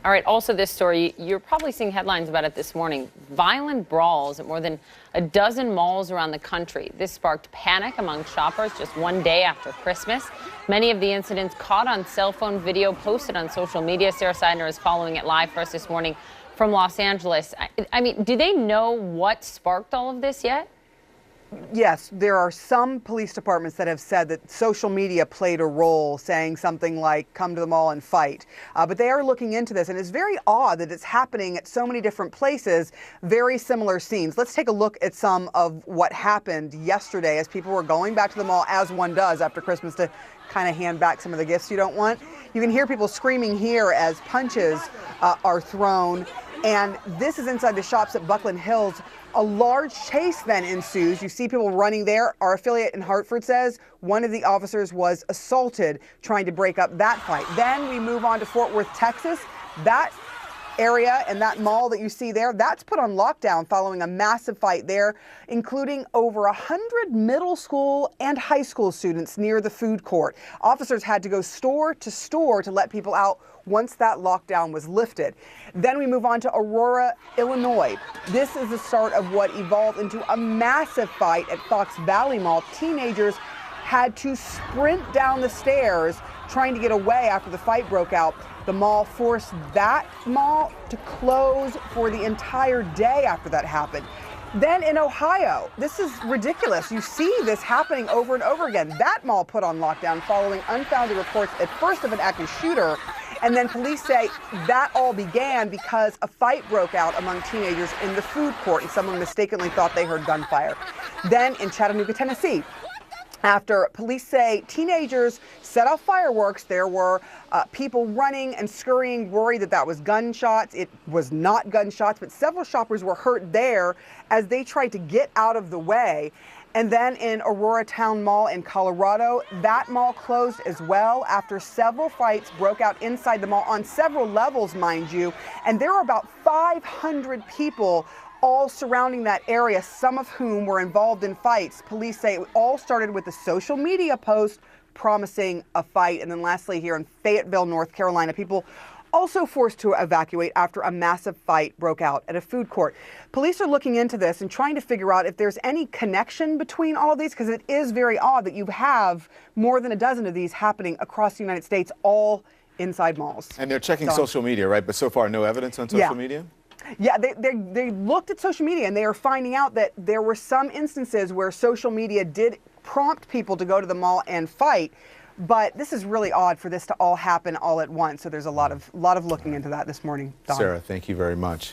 All right, also this story, you're probably seeing headlines about it this morning. Violent brawls at more than a dozen malls around the country. This sparked panic among shoppers just one day after Christmas. Many of the incidents caught on cell phone video posted on social media. Sarah Seidner is following it live for us this morning from Los Angeles. I mean, do they know what sparked all of this yet? Yes, there are some police departments that have said that social media played a role, saying something like, come to the mall and fight. But they are looking into this, and it's very odd that it's happening at so many different places, very similar scenes. Let's take a look at some of what happened yesterday as people were going back to the mall, as one does after Christmas, to kind of hand back some of the gifts you don't want. You can hear people screaming here as punches are thrown. And this is inside the shops at Buckland Hills. A large chase then ensues. You see people running there. Our affiliate in Hartford says one of the officers was assaulted trying to break up that fight. Then we move on to Fort Worth, Texas. That area and that mall that you see there, that's put on lockdown following a massive fight there, including over 100 middle school and high school students near the food court. Officers had to go store to let people out once that lockdown was lifted. Then we move on to Aurora, Illinois. This is the start of what evolved into a massive fight at Fox Valley Mall. Teenagers had to sprint down the stairs trying to get away after the fight broke out. The mall forced that mall to close for the entire day after that happened. Then in Ohio, this is ridiculous. You see this happening over and over again. That mall put on lockdown following unfounded reports at first of an active shooter. And then police say that all began because a fight broke out among teenagers in the food court and someone mistakenly thought they heard gunfire. Then in Chattanooga, Tennessee, after police say teenagers set off fireworks, there were people running and scurrying, worried that that was gunshots. It was not gunshots, but several shoppers were hurt there as they tried to get out of the way. And then in Aurora Town Mall in Colorado, that mall closed as well after several fights broke out inside the mall on several levels, mind you. And there were about 500 people all surrounding that area, some of whom were involved in fights. Police say it all started with a social media post promising a fight. And then lastly, here in Fayetteville, North Carolina, people also forced to evacuate after a massive fight broke out at a food court. Police are looking into this and trying to figure out if there's any connection between all of these, because it is very odd that you have more than a dozen of these happening across the United States, all inside malls. And they're checking social media, right? But so far, no evidence on social media? Yeah, they looked at social media and they are finding out that there were some instances where social media did prompt people to go to the mall and fight. But this is really odd for this to all happen all at once. So there's a lot of looking into that this morning, Don. Sarah, thank you very much.